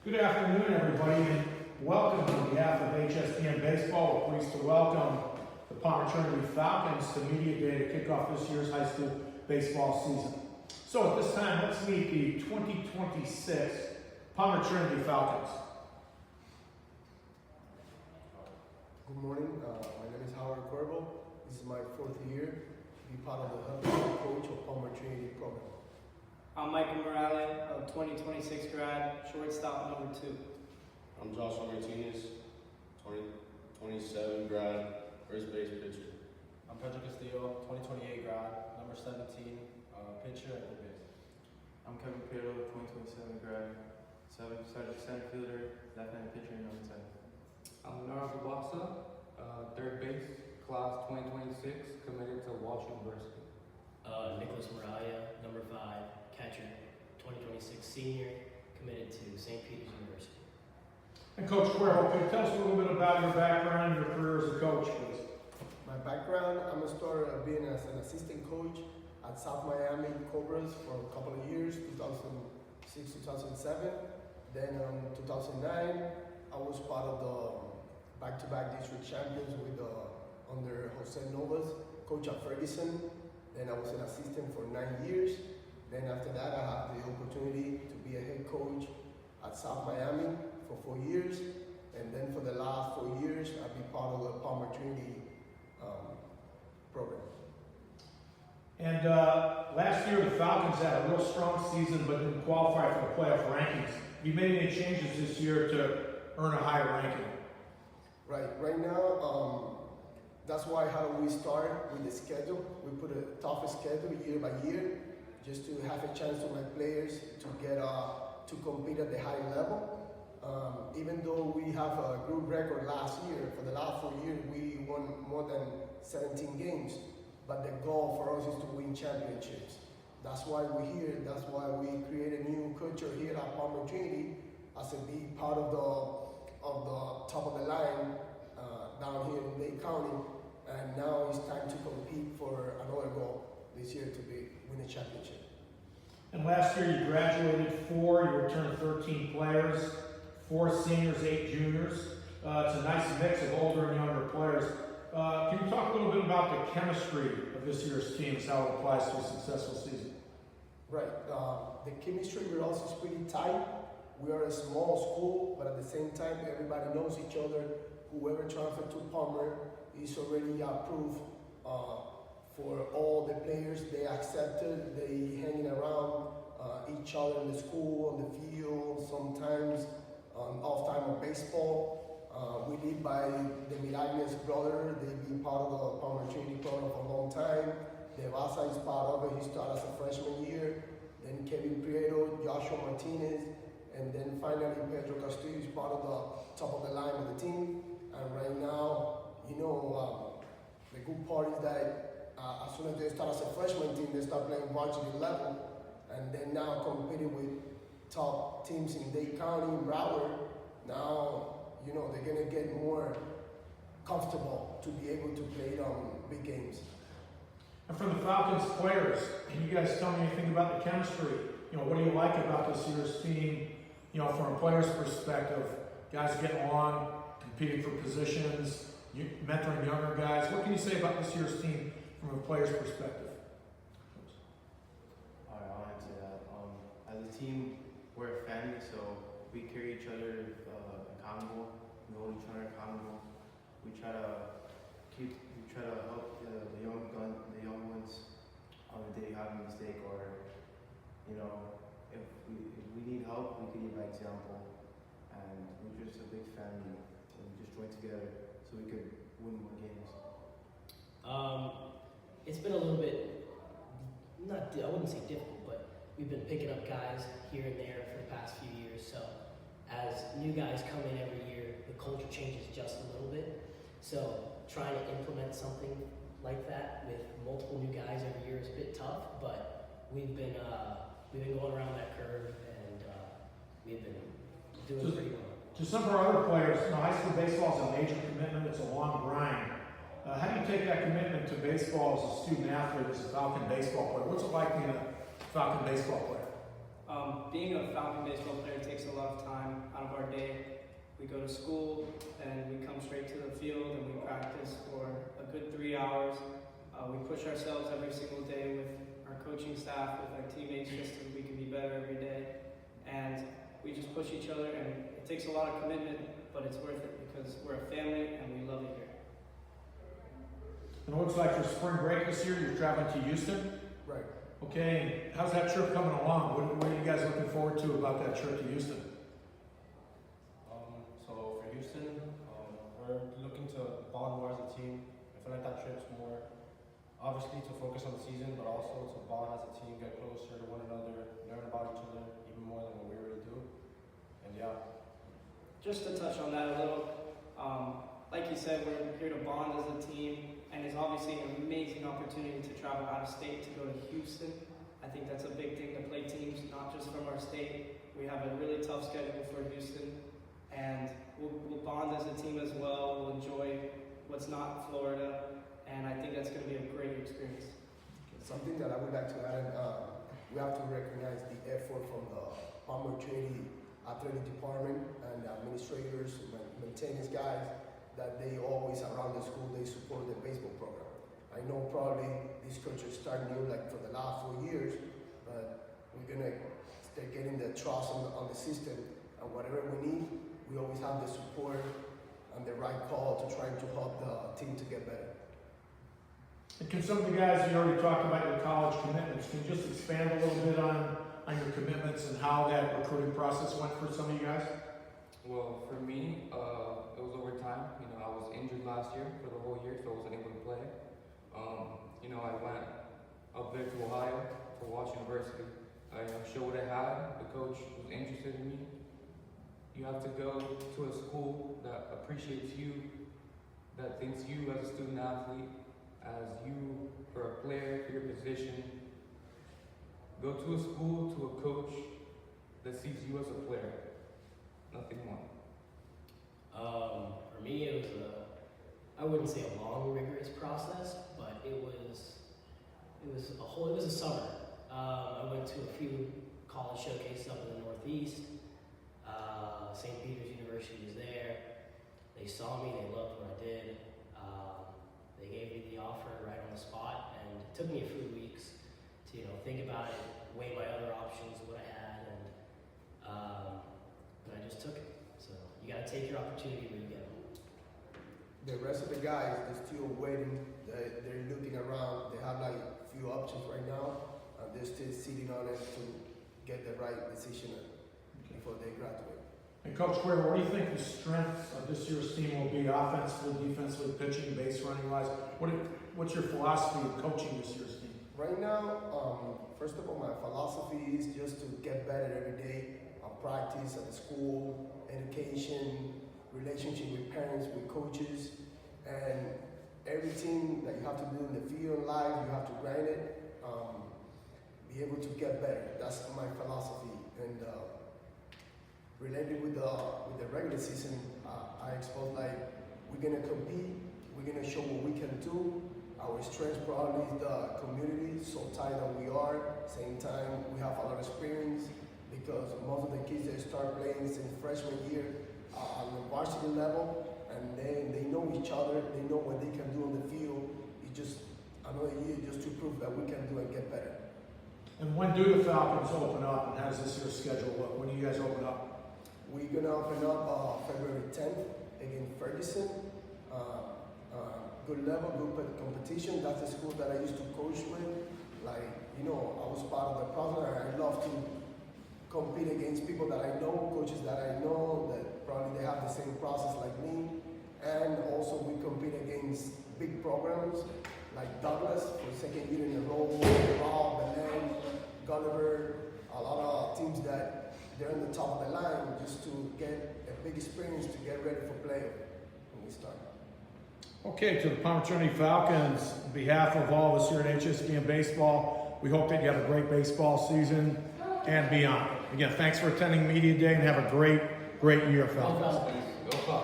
Good afternoon, everybody, and welcome on behalf of HSBN Baseball. We're pleased to welcome the Palmer Trinity Falcons to Media Day to kick off this year's high school baseball season. So at this time, let's meet the 2026 Palmer Trinity Falcons. Good morning. My name is Howard Cuervo. This is my fourth year to be part of the head coach of Palmer Trinity program. I'm Michael Morales, a 2026 grad, shortstop number 2. I'm Joshua Martinez, 2027 grad, first base pitcher. I'm Pedro Castillo, 2028 grad, number 17, pitcher at the base. I'm Kevin Pirlo, 2027 grad, center fielder, left-handed pitcher, number 10. I'm Leonardo Bassa, third base, class 2026, committed to Walsh University. Nicholas Moralia, number 5, catcher, 2026 senior, committed to St. Peter's University. And Coach Cuervo, can you tell us a little bit about your background and your career as a coach, please? My background, I'm a starter of being as an assistant coach at South Miami Cobras for a couple of years, 2006, 2007. Then in 2009, I was part of the back-to-back district champions with under Jose Novas, coach at Ferguson. Then I was an assistant for 9 years. Then after that, I had the opportunity to be a head coach at South Miami for 4 years. And then for the last 4 years, I've been part of the Palmer Trinity program. And last year, the Falcons had a real strong season, but didn't qualify for the playoff rankings. Have you made any changes this year to earn a higher ranking? Right now, that's why how we start with the schedule. We put a tougher schedule year by year, just to have a chance for my players to get to compete at the high level. Even though we have a good record last year, for the last 4 years we won more than 17 games. But the goal for us is to win championships. That's why we're here. That's why we create a new culture here at Palmer Trinity as a big part of the top of the line down here in Dade County. And now it's time to compete for another goal this year to win a championship. And last year you graduated 4, you returned 13 players, 4 seniors, 8 juniors. It's a nice mix of older and younger players. Can you talk a little bit about the chemistry of this year's teams, how it applies to a successful season? Right. The chemistry with us is pretty tight. We are a small school, but at the same time, everybody knows each other. Whoever transferred to Palmer is already approved for all the players. They accepted, they hanging around each other in the school, on the field, sometimes on off time of baseball. We live by the Miragnes brother. They've been part of the Palmer Trinity program for a long time. Devasa is part of it. He started as a freshman year. Then Kevin Prieto, Joshua Martinez, and then finally Pedro Castillo is part of the top of the line of the team. And right now, the good part is that as soon as they start as a freshman team, they start playing varsity level, and then now competing with top teams in Dade County, in Broward. Now, they're gonna get more comfortable to be able to play big games. And from the Falcons players, can you guys tell me anything about the chemistry? What do you like about this year's team, from a player's perspective? Guys getting along, competing for positions, mentoring younger guys. What can you say about this year's team from a player's perspective? Alright, I'll answer that. As a team, we're a family, so we carry each other accountable, we hold each other accountable. We try to help the young ones on the day you have a mistake, or if we need help, we can give by example. And we're just a big family, and we just join together so we could win more games. It's been a little bit, I wouldn't say difficult, but we've been picking up guys here and there for the past few years. So as new guys come in every year, the culture changes just a little bit. So trying to implement something like that with multiple new guys every year is a bit tough, but we've been going around that curve, and we've been doing pretty well. To some of our other players, high school baseball is a major commitment. It's a long grind. How do you take that commitment to baseball as a student athlete, as a Falcon baseball player? What's it like being a Falcon baseball player? Being a Falcon baseball player takes a lot of time out of our day. We go to school and we come straight to the field and we practice for a good 3 hours. We push ourselves every single day with our coaching staff, with our teammates, just so we can be better every day. And we just push each other, and it takes a lot of commitment, but it's worth it because we're a family and we love it here. And it looks like for spring break this year, you're traveling to Houston. Right. Okay, and how's that trip coming along? What are you guys looking forward to about that trip to Houston? So for Houston, we're looking to bond more as a team. I feel like that trip's more, obviously, to focus on the season, but also to bond as a team, get closer to one another, learn about each other even more than what we already do. And yeah. Just to touch on that a little, like you said, we're here to bond as a team, and it's obviously an amazing opportunity to travel out of state to go to Houston. I think that's a big thing to play teams, not just from our state. We have a really tough schedule for Houston, and we'll bond as a team as well. We'll enjoy what's not Florida, and I think that's going to be a great experience. Something that I would like to add, we have to recognize the effort from the Palmer Trinity athletic department and the administrators, maintenance guys, that they always around the school, they support the baseball program. I know probably these coaches start new like for the last 4 years, but we're gonna start getting the trust on the system, and whatever we need, we always have the support and the right call to try to help the team to get better. And can some of the guys, you already talked about your college commitments, can you just expand a little bit on your commitments and how that recruiting process went for some of you guys? Well, for me, it was over time. You know, I was injured last year for the whole year, so I wasn't able to play. I went up there to Ohio to Walsh University. I showed what I had. The coach was interested in me. You have to go to a school that appreciates you, that thinks you as a student athlete, as you for a player, for your position. Go to a school, to a coach that sees you as a player, nothing more. For me, it was I wouldn't say a long, rigorous process, but it was a summer. I went to a few college showcases up in the Northeast. St. Peter's University was there. They saw me, they loved what I did. They gave me the offer right on the spot, and it took me a few weeks to think about it, weigh my other options, what I had, and I just took it. So you got to take your opportunity when you get them. The rest of the guys, they're still waiting. They're looking around. They have like a few options right now, and they're still sitting on it to get the right decision before they graduate. And Coach Cuervo, what do you think the strengths of this year's team will be offensively, defensively, pitching, base running wise? What's your philosophy of coaching this year's team? Right now, first of all, my philosophy is just to get better every day. Practice at the school, education, relationship with parents, with coaches, and everything that you have to do in the field, life, you have to grind it. Be able to get better. That's my philosophy. And related with the regular season, I expose like we're gonna compete. We're gonna show what we can do. Our strength probably is the community, so tight that we are. Same time, we have a lot of experience because most of the kids that start playing since freshman year are on the varsity level, and they know each other. They know what they can do on the field. It's just another year just to prove that we can do and get better. And when do the Falcons open up, and how does this year's schedule look? When do you guys open up? We're gonna open up February 10th against Ferguson. Good level, good competition. That's the school that I used to coach with. I was part of the program. I love to compete against people that I know, coaches that I know, that probably they have the same process like me. And also we compete against big programs like Douglas for second year in a row, Rob, Belen, Gulliver, a lot of teams that they're on the top of the line just to get a big experience to get ready for playoff when we start. Okay, to the Palmer Trinity Falcons, on behalf of all of us here at HSBN Baseball, we hope that you have a great baseball season and beyond. Again, thanks for attending Media Day, and have a great year, Falcons.